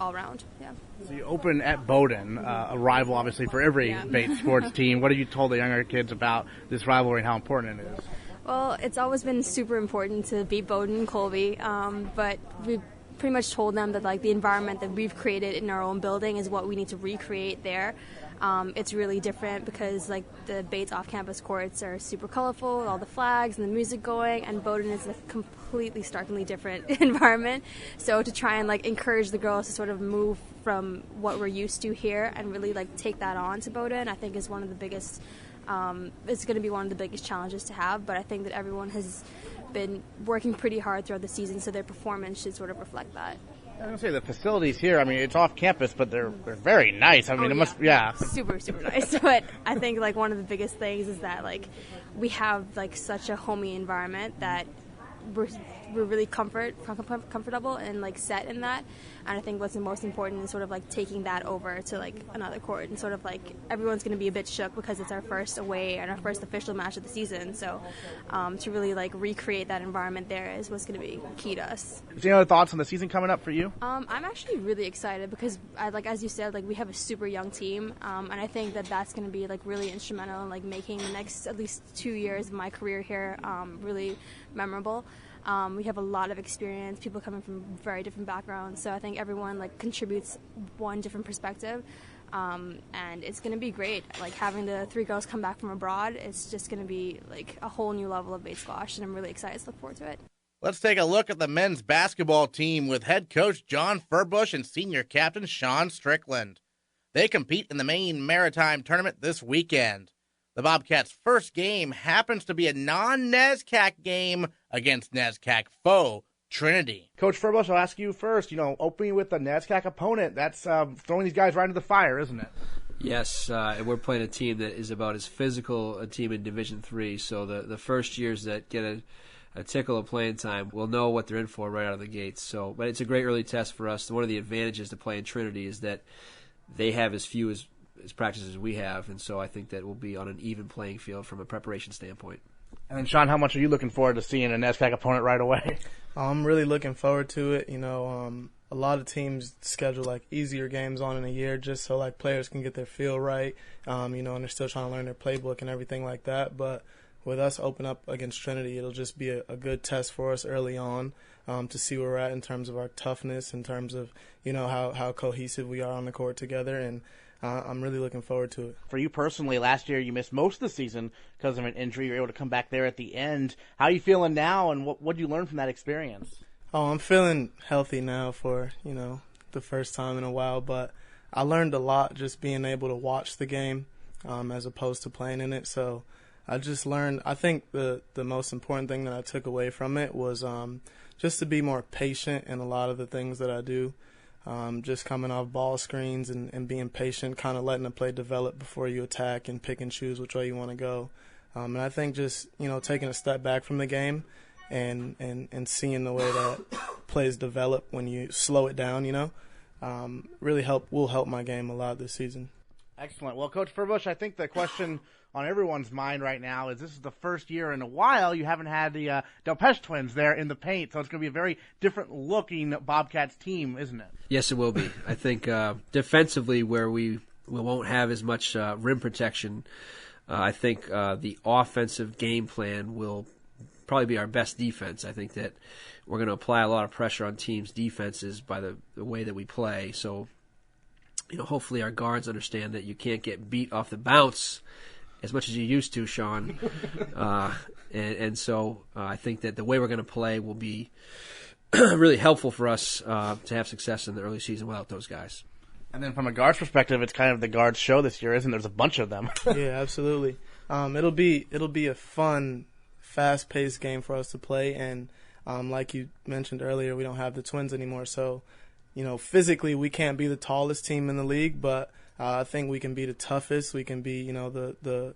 all around. Yeah. So you open at Bowdoin, a rival obviously for every Bates sports team. What have you told the younger kids about this rivalry and how important it is? Well, it's always been super important to beat Bowdoin and Colby, but we've pretty much told them that like the environment that we've created in our own building is what we need to recreate there. It's really different because like the Bates off-campus courts are super colorful, with all the flags and the music going, and Bowdoin is a completely starkly different environment. So to try and like encourage the girls to sort of move from what we're used to here and really like take that on to Bowdoin, I think is one of the biggest. It's going to be one of the biggest challenges to have, but I think that everyone has been working pretty hard throughout the season, so their performance should sort of reflect that. I was going to say, the facilities here, I mean, it's off campus, but they're very nice. I mean, Super nice. But I think, like, one of the biggest things is that, like, we have, like, such a homey environment that we're really comfortable and, like, set in that. And I think what's the most important is sort of, like, taking that over to, like, another court. And sort of, like, everyone's going to be a bit shook because it's our first away and our first official match of the season. So to really, like, recreate that environment there is what's going to be key to us. Any other thoughts on the season coming up for you? I'm actually really excited because, as you said, like, we have a super young team. And I think that that's going to be, like, really instrumental in, like, making the next at least 2 years of my career here really memorable. We have a lot of experience, people coming from very different backgrounds, so I think everyone like contributes one different perspective, and it's going to be great. Like having the 3 girls come back from abroad, it's just going to be like a whole new level of Bates squash, and I'm really excited to look forward to it. Let's take a look at the men's basketball team with head coach John Furbush and senior captain Shawn Strickland. They compete in the Maine Maritime Tournament this weekend. The Bobcats' first game happens to be a non-NESCAC game against NESCAC foe Trinity. Coach Furbush, I'll ask you first. Opening with a NESCAC opponent, that's throwing these guys right into the fire, isn't it? Yes, and we're playing a team that is about as physical a team in Division III. So the first years that get a tickle of playing time will know what they're in for right out of the gates. So, but it's a great early test for us. One of the advantages to playing Trinity is that they have as few as practices we have, and so I think that we'll be on an even playing field from a preparation standpoint. And then, Shawn, how much are you looking forward to seeing a NESCAC opponent right away? I'm really looking forward to it. A lot of teams schedule like easier games on in a year just so like players can get their feel right, and they're still trying to learn their playbook and everything like that. But with us open up against Trinity, it'll just be a good test for us early on to see where we're at in terms of our toughness, in terms of how cohesive we are on the court together, and I'm really looking forward to it. For you personally, last year you missed most of the season because of an injury. You were able to come back there at the end. How are you feeling now, and what did you learn from that experience? Oh, I'm feeling healthy now for, the first time in a while, but I learned a lot just being able to watch the game as opposed to playing in it. So I just learned, I think the most important thing that I took away from it was just to be more patient in a lot of the things that I do. Just coming off ball screens and being patient, kind of letting the play develop before you attack and pick and choose which way you want to go. And I think just, taking a step back from the game and seeing the way that plays develop when you slow it down, really will help my game a lot this season. Excellent. Well, Coach Furbush, I think the question on everyone's mind right now is this is the first year in a while you haven't had the Delpeche twins there in the paint, so it's going to be a very different looking Bobcats team, isn't it? Yes, it will be. I think defensively, where we won't have as much rim protection, I think the offensive game plan will probably be our best defense. I think that we're going to apply a lot of pressure on teams' defenses by the way that we play. So, hopefully our guards understand that you can't get beat off the bounce as much as you used to, Shawn. So I think that the way we're going to play will be really helpful for us to have success in the early season without those guys. And then from a guard's perspective, it's kind of the guards show this year, isn't there? There's a bunch of them. Yeah, absolutely. It'll be a fun, fast-paced game for us to play, and like you mentioned earlier, we don't have the twins anymore, so physically we can't be the tallest team in the league, but I think we can be the toughest. We can be, the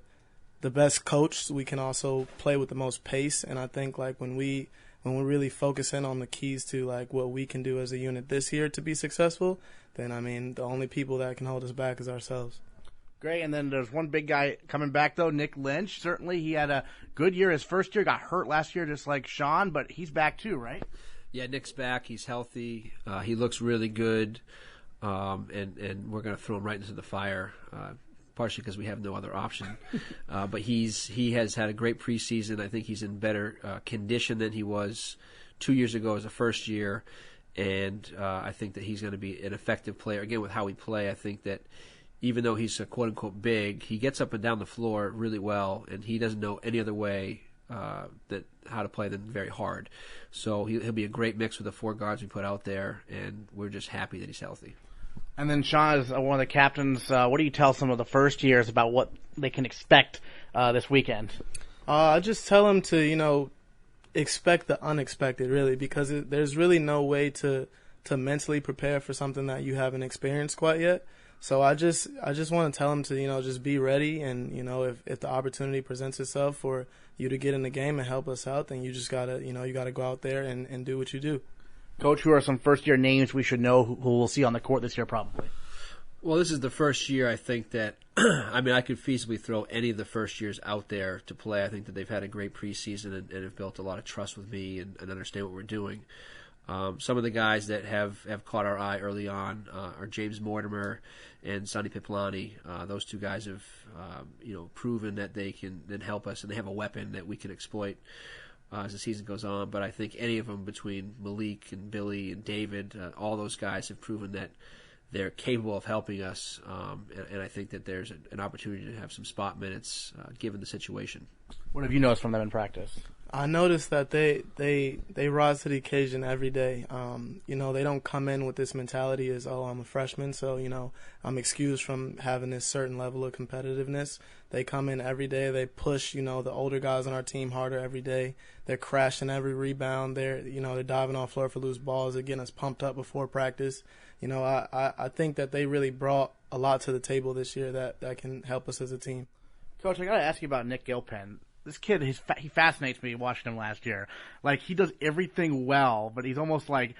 best coached. We can also play with the most pace. And I think when we really focus in on the keys to what we can do as a unit this year to be successful, then the only people that can hold us back is ourselves. Great. And then there's one big guy coming back though, Nick Lynch. Certainly he had a good year his first year. Got hurt last year, just like Shawn, but he's back too, right? Yeah, Nick's back. He's healthy. He looks really good. And we're going to throw him right into the fire, partially because we have no other option. But he has had a great preseason. I think he's in better condition than he was 2 years ago as a first year, and I think that he's going to be an effective player. Again, with how we play, I think that even though he's a quote-unquote big, he gets up and down the floor really well, and he doesn't know any other way how to play than very hard. So he'll be a great mix with the four guards we put out there, and we're just happy that he's healthy. And then Shawn is one of the captains. What do you tell some of the first years about what they can expect this weekend? I just tell them to, expect the unexpected, really, because there's really no way to mentally prepare for something that you haven't experienced quite yet. So I just want to tell them to, just be ready, and, if the opportunity presents itself for you to get in the game and help us out, then you just got to, you got to go out there and do what you do. Coach, who are some first-year names we should know who we'll see on the court this year probably? Well, this is the first year I think that I could feasibly throw any of the first years out there to play. I think that they've had a great preseason and have built a lot of trust with me and understand what we're doing. Some of the guys that have caught our eye early on are James Mortimer and Sonny Piplani. Those two guys have proven that they can then help us, and they have a weapon that we can exploit as the season goes on. But I think any of them between Malik and Billy and David, all those guys have proven that they're capable of helping us, and I think that there's an opportunity to have some spot minutes given the situation. What have you noticed from them in practice? I noticed that they rise to the occasion every day. They don't come in with this mentality as, oh, I'm a freshman, so, I'm excused from having this certain level of competitiveness. They come in every day. They push, the older guys on our team harder every day. They're crashing every rebound. They're diving off floor for loose balls. They're getting us pumped up before practice. I think that they really brought a lot to the table this year that can help us as a team. Coach, I got to ask you about Nick Gilpin. This kid, he fascinates me watching him last year. He does everything well, but he's almost like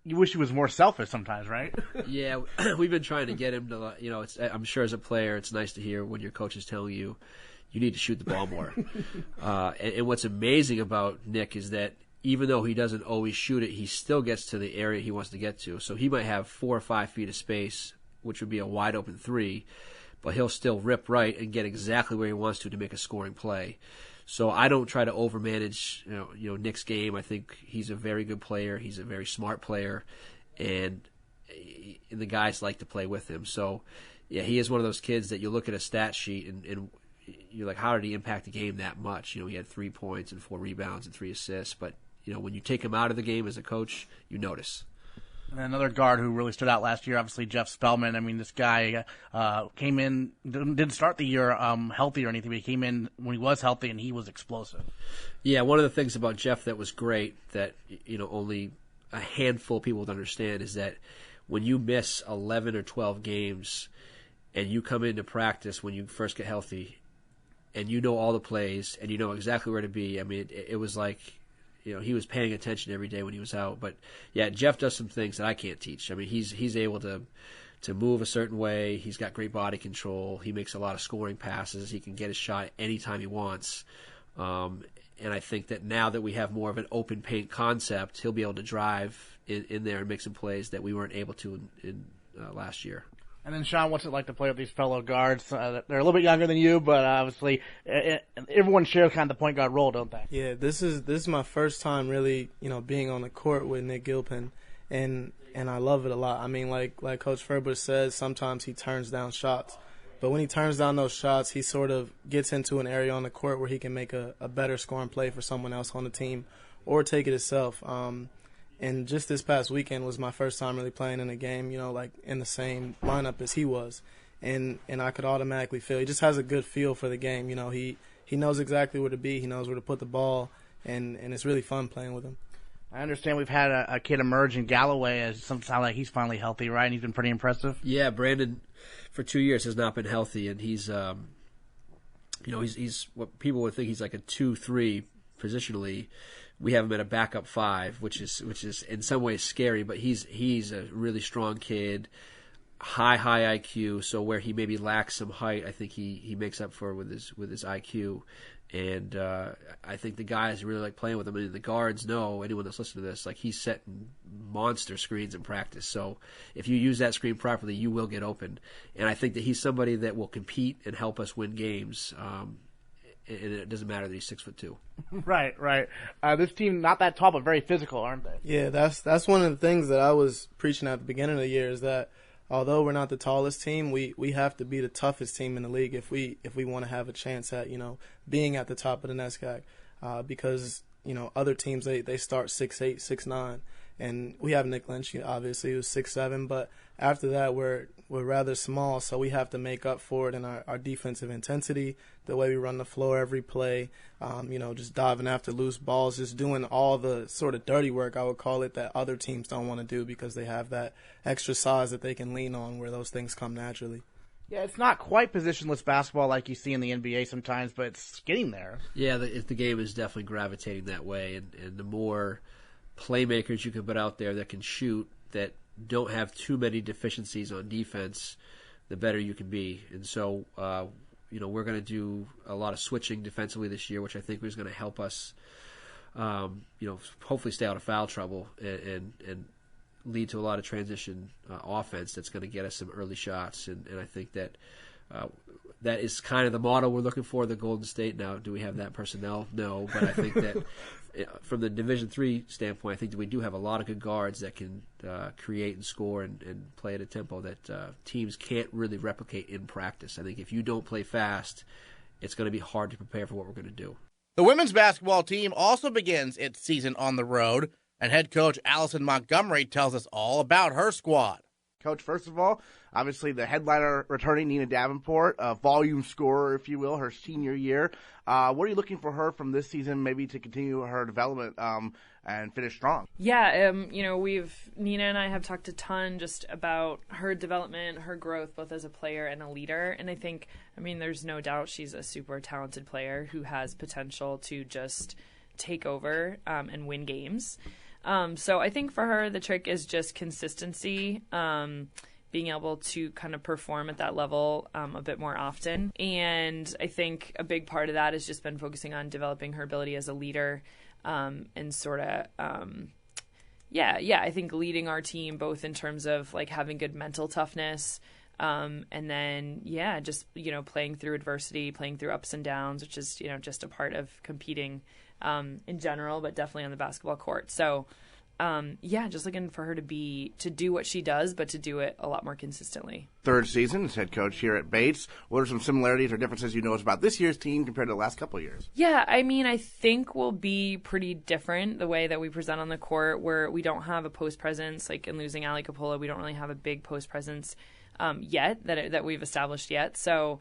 you wish he was more selfish sometimes, right? Yeah, we've been trying to get him to, I'm sure as a player, it's nice to hear when your coach is telling you need to shoot the ball more. And what's amazing about Nick is that even though he doesn't always shoot it, he still gets to the area he wants to get to. So he might have 4 or 5 feet of space, which would be a wide open three, but he'll still rip right and get exactly where he wants to make a scoring play. So I don't try to overmanage, Nick's game. I think he's a very good player. He's a very smart player, and the guys like to play with him. So yeah, he is one of those kids that you look at a stat sheet and you're like, how did he impact the game that much? He had 3 points and 4 rebounds and 3 assists. But, when you take him out of the game as a coach, you notice. And another guard who really stood out last year, obviously Jeff Spellman. I mean, this guy came in, didn't start the year healthy or anything, but he came in when he was healthy, and he was explosive. Yeah, one of the things about Jeff that was great that, only a handful of people would understand is that when you miss 11 or 12 games and you come into practice when you first get healthy and you know all the plays and you know exactly where to be, I mean, it was like, he was paying attention every day when he was out. But, yeah, Jeff does some things that I can't teach. I mean, he's able to move a certain way. He's got great body control. He makes a lot of scoring passes. He can get his shot anytime he wants. And I think that now that we have more of an open paint concept, he'll be able to drive in there and make some plays that we weren't able to in last year. And then, Shawn, what's it like to play with these fellow guards? They're a little bit younger than you, but obviously everyone shares kind of the point guard role, don't they? Yeah, this is my first time really, being on the court with Nick Gilpin, and I love it a lot. I mean, like Coach Furbush says, sometimes he turns down shots. But when he turns down those shots, he sort of gets into an area on the court where he can make a better scoring play for someone else on the team or take it himself. And just this past weekend was my first time really playing in a game, like in the same lineup as he was. And I could automatically feel he just has a good feel for the game. He knows exactly where to be. He knows where to put the ball, and it's really fun playing with him. I understand we've had a kid emerge in Galloway as sounds like he's finally healthy, right? And he's been pretty impressive. Yeah, Brandon for 2 years has not been healthy, and he's he's what people would think he's like a 2-3 positionally. We have him at a backup 5, which is in some ways scary, but he's a really strong kid, high IQ. So where he maybe lacks some height, I think he makes up for with his IQ. And I think the guys really like playing with him. I mean, the guards know, anyone that's listening to this, like he's setting monster screens in practice. So if you use that screen properly, you will get open. And I think that he's somebody that will compete and help us win games. And it doesn't matter that he's 6'2". Right. This team not that tall, but very physical, aren't they? Yeah, that's one of the things that I was preaching at the beginning of the year is that although we're not the tallest team, we have to be the toughest team in the league if we want to have a chance at being at the top of the NESCAC, because other teams they start 6'8", 6'9", and we have Nick Lynch obviously who's 6'7", but after that we're rather small, so we have to make up for it in our defensive intensity, the way we run the floor every play, just diving after loose balls, just doing all the sort of dirty work, I would call it, that other teams don't want to do because they have that extra size that they can lean on where those things come naturally. Yeah, it's not quite positionless basketball like you see in the NBA sometimes, but it's getting there. Yeah, the game is definitely gravitating that way, and the more playmakers you can put out there that can shoot, that don't have too many deficiencies on defense, the better you can be. And so, we're going to do a lot of switching defensively this year, which I think is going to help us, hopefully stay out of foul trouble and lead to a lot of transition offense that's going to get us some early shots. And I think that that is kind of the model we're looking for, the Golden State. Now, do we have that personnel? No, but I think that from the Division III standpoint, I think that we do have a lot of good guards that can create and score and play at a tempo that teams can't really replicate in practice. I think if you don't play fast, it's going to be hard to prepare for what we're going to do. The women's basketball team also begins its season on the road, and head coach Alison Montgomery tells us all about her squad. Coach, first of all, obviously the headliner returning, Nina Davenport, a volume scorer, if you will, her senior year. What are you looking for her from this season, maybe to continue her development and finish strong? Yeah, Nina and I have talked a ton just about her development, her growth, both as a player and a leader. And I think, there's no doubt she's a super talented player who has potential to just take over and win games. So I think for her, the trick is just consistency, being able to kind of perform at that level a bit more often. And I think a big part of that has just been focusing on developing her ability as a leader and sort of, I think leading our team both in terms of like having good mental toughness and then, just, playing through adversity, playing through ups and downs, which is, just a part of competing in general, but definitely on the basketball court. So just looking for her to do what she does, but to do it a lot more consistently. Third season as head coach here at Bates. What are some similarities or differences you notice about this year's team compared to the last couple of years? Yeah, I mean, I think we'll be pretty different the way that we present on the court, where we don't have a post presence. Like in losing Ali Capola, we don't really have a big post presence yet that we've established yet. So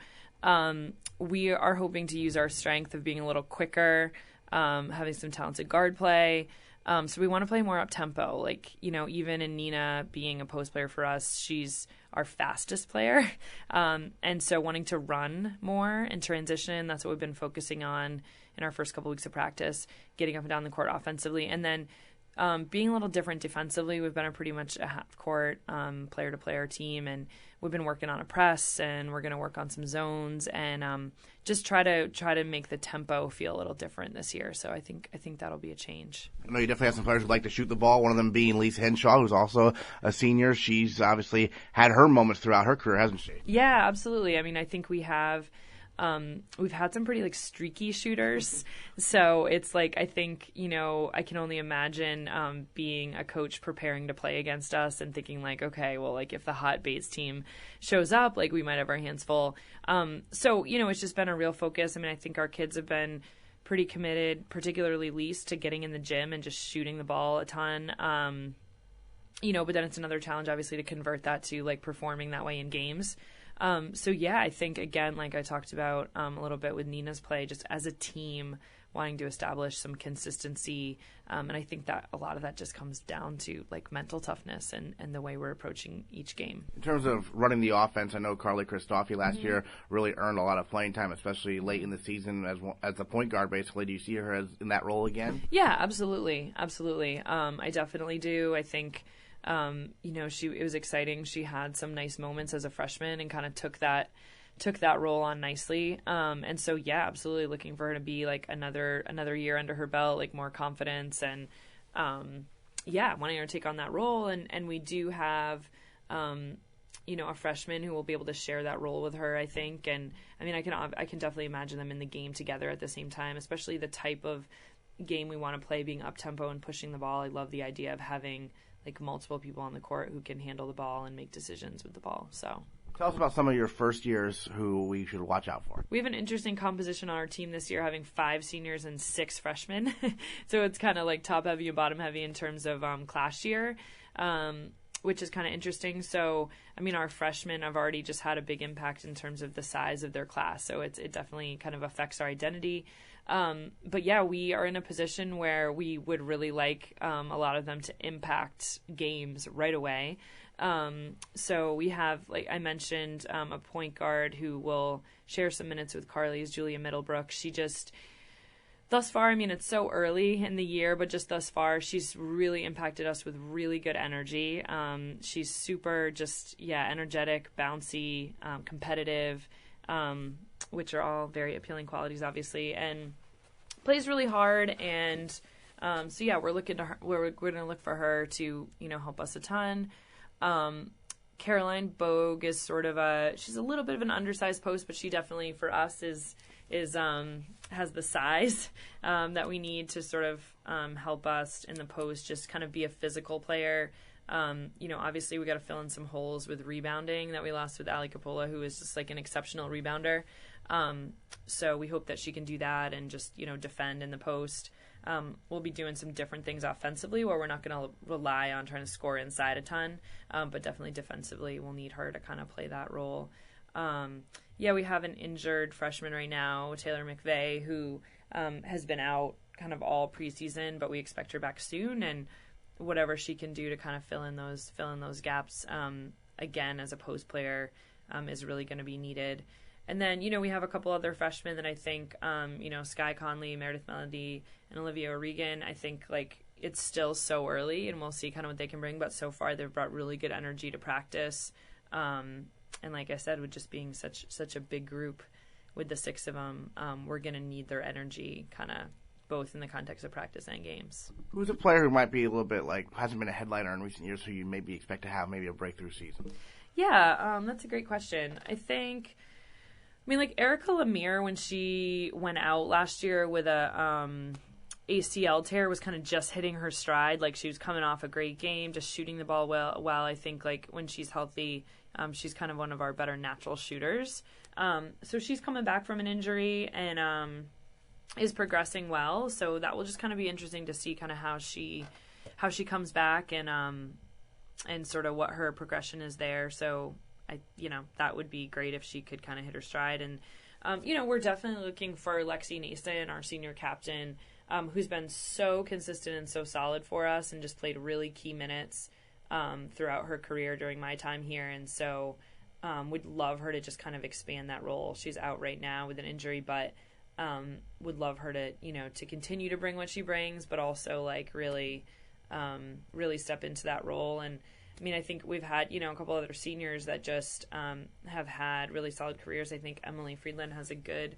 we are hoping to use our strength of being a little quicker, having some talented guard play. So we want to play more up tempo. Like, even in Nina being a post player for us, she's our fastest player. And so wanting to run more and transition, that's what we've been focusing on in our first couple weeks of practice, getting up and down the court offensively. And then being a little different defensively. We've been a pretty much a half court player-to-player team, and we've been working on a press, and we're going to work on some zones, and just try to make the tempo feel a little different this year. So I think that'll be a change. I know you definitely have some players who like to shoot the ball. One of them being Lisa Henshaw, who's also a senior. She's obviously had her moments throughout her career, hasn't she? Yeah, absolutely. I mean, I think we've had some pretty streaky shooters. So it's I think, I can only imagine being a coach preparing to play against us and thinking okay, well, if the hot Bates team shows up, we might have our hands full. So, it's just been a real focus. I mean, I think our kids have been pretty committed, particularly Lise, to getting in the gym and just shooting the ball a ton. But then it's another challenge, obviously, to convert that to performing that way in games. So yeah, I think again, like I talked about a little bit with Nina's play, just as a team wanting to establish some consistency, and I think that a lot of that just comes down to mental toughness and the way we're approaching each game. In terms of running the offense, I know Carly Christoffi last year really earned a lot of playing time, especially late in the season as a point guard. Basically, do you see her as in that role again? Yeah, absolutely. I definitely do. I think. It was exciting. She had some nice moments as a freshman and kind of took that role on nicely. And so, yeah, absolutely looking for her to be another year under her belt, more confidence and, wanting her to take on that role. And we do have, a freshman who will be able to share that role with her, I think. And I mean, I can definitely imagine them in the game together at the same time, especially the type of game we want to play, being up tempo and pushing the ball. I love the idea of having multiple people on the court who can handle the ball and make decisions with the ball. So tell us about some of your first years who we should watch out for. We have an interesting composition on our team this year, having 5 seniors and 6 freshmen. So it's kind of top heavy and bottom heavy in terms of class year, which is kind of interesting. So, I mean, our freshmen have already just had a big impact in terms of the size of their class. So it definitely kind of affects our identity. But yeah, we are in a position where we would really like a lot of them to impact games right away. So we have, I mentioned, a point guard who will share some minutes with Carly's, Julia Middlebrook. She just, thus far, I mean, it's so early in the year, but just thus far, she's really impacted us with really good energy. She's super energetic, bouncy, competitive, which are all very appealing qualities, obviously, and plays really hard. And so yeah, we're going to look for her to help us a ton. Caroline Bogue is she's a little bit of an undersized post, but she definitely for us is has the size that we need to sort of help us in the post, just kind of be a physical player. Obviously we got to fill in some holes with rebounding that we lost with Ali Capola, who is just an exceptional rebounder. So we hope that she can do that and just, defend in the post. We'll be doing some different things offensively where we're not going to rely on trying to score inside a ton, but definitely defensively we'll need her to kind of play that role. We have an injured freshman right now, Taylor McVeigh, who has been out kind of all preseason, but we expect her back soon, and whatever she can do to kind of fill in those gaps, again, as a post player, is really going to be needed. And then, we have a couple other freshmen that I think, Sky Conley, Meredith Melody, and Olivia O'Regan. I think, it's still so early, and we'll see kind of what they can bring. But so far, they've brought really good energy to practice. And like I said, with just being such a big group with the 6 of them, we're going to need their energy kind of both in the context of practice and games. Who's a player who might be a little bit hasn't been a headliner in recent years, who you maybe expect to have maybe a breakthrough season? Yeah, that's a great question. I think... Erica Lemire, when she went out last year with a ACL tear was kind of just hitting her stride. Like, she was coming off a great game, just shooting the ball well. I think, like, when she's healthy, she's kind of one of our better natural shooters. So she's coming back from an injury and is progressing well. So that will just kind of be interesting to see kind of how she comes back and sort of what her progression is there. So that would be great if she could kind of hit her stride. And we're definitely looking for Lexi Nason, our senior captain, who's been so consistent and so solid for us and just played really key minutes throughout her career during my time here. And so would love her to just kind of expand that role. She's out right now with an injury, but would love her to, to continue to bring what she brings, but also like really step into that role. And I mean, I think we've had, a couple other seniors that just have had really solid careers. I think Emily Friedland has a good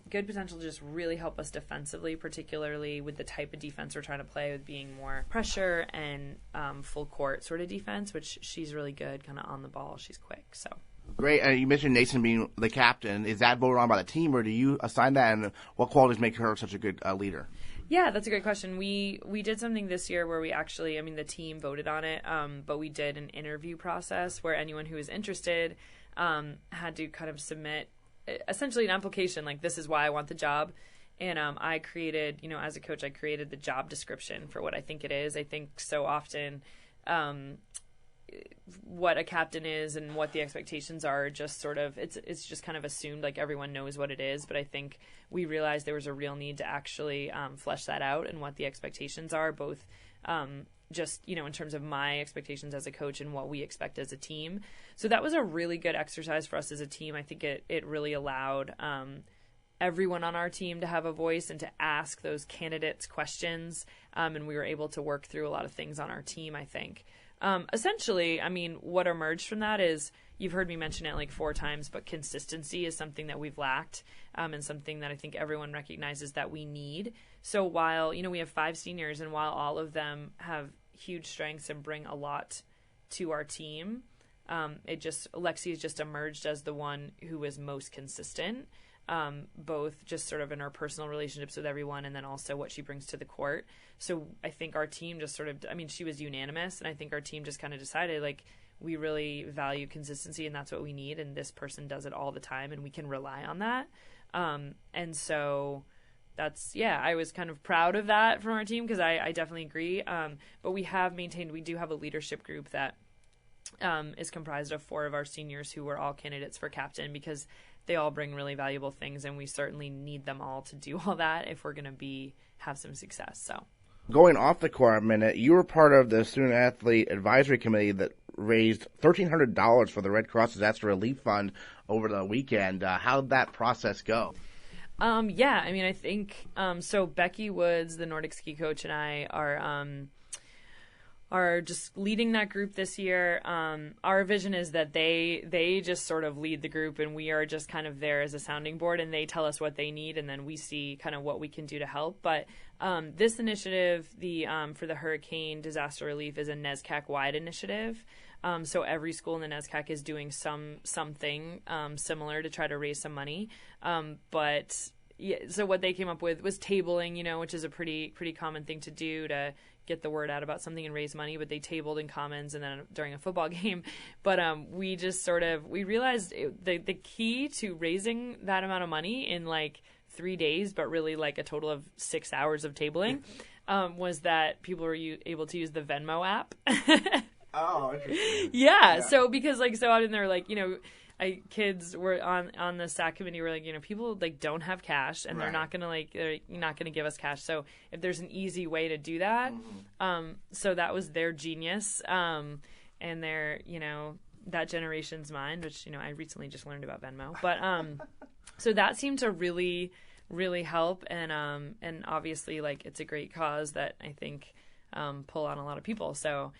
potential to just really help us defensively, particularly with the type of defense we're trying to play, with being more pressure and full court sort of defense, which she's really good kind of on the ball. She's quick. So great. You mentioned Nason being the captain. Is that voted on by the team, or do you assign that, and what qualities make her such a good leader? Yeah, that's a great question. We did something this year where we actually, the team voted on it, but we did an interview process where anyone who was interested had to kind of submit essentially an application, like, this is why I want the job. And I created, as a coach, I created the job description for what I think it is. I think so often what a captain is and what the expectations are just sort of, it's just kind of assumed, like, everyone knows what it is. But I think we realized there was a real need to actually flesh that out and what the expectations are, both just, in terms of my expectations as a coach and what we expect as a team. So that was a really good exercise for us as a team. I think it really allowed everyone on our team to have a voice and to ask those candidates questions. And we were able to work through a lot of things on our team, I think. Essentially, what emerged from that is, you've heard me mention it like 4 times, but consistency is something that we've lacked, and something that I think everyone recognizes that we need. So while, we have 5 seniors, and while all of them have huge strengths and bring a lot to our team, Lexi's just emerged as the one who is most consistent, both just sort of in our personal relationships with everyone and then also what she brings to the court. So I think our team just sort of, she was unanimous, and I think our team just kind of decided, like, we really value consistency and that's what we need, and this person does it all the time and we can rely on that. And so that's, I was kind of proud of that from our team, because I definitely agree. But we do have a leadership group that is comprised of 4 of our seniors who were all candidates for captain, because they all bring really valuable things, and we certainly need them all to do all that if we're going to have some success. So, going off the court a minute, you were part of the Student Athlete Advisory Committee that raised $1,300 for the Red Cross Disaster Relief Fund over the weekend. How did that process go? I think so Becky Woods, the Nordic ski coach, and I are just leading that group this year. Our vision is that they just sort of lead the group, and we are just kind of there as a sounding board, and they tell us what they need, and then we see kind of what we can do to help. But this initiative, for the hurricane disaster relief, is a NESCAC-wide initiative. So every school in the NESCAC is doing something similar to try to raise some money. So what they came up with was tabling, which is a pretty common thing to do to get the word out about something and raise money. But they tabled in Commons and then during a football game. But we just we realized the key to raising that amount of money in like 3 days, but really like a total of 6 hours of tabling, was that people were able to use the Venmo app. Oh, interesting. Yeah. So because so out in there, kids were on the SAC committee were people people don't have cash, and they're not gonna give us cash. So if there's an easy way to do that, so that was their genius, and their that generation's mind, which I recently just learned about Venmo, but so that seemed to really help, and obviously it's a great cause that I think pull on a lot of people. So.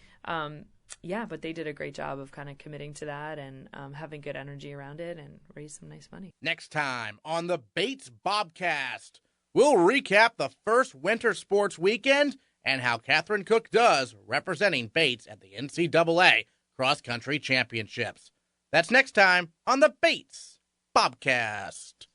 But they did a great job of kind of committing to that and having good energy around it and raise some nice money. Next time on the Bates Bobcast, we'll recap the first winter sports weekend and how Katherine Cook does representing Bates at the NCAA Cross Country Championships. That's next time on the Bates Bobcast.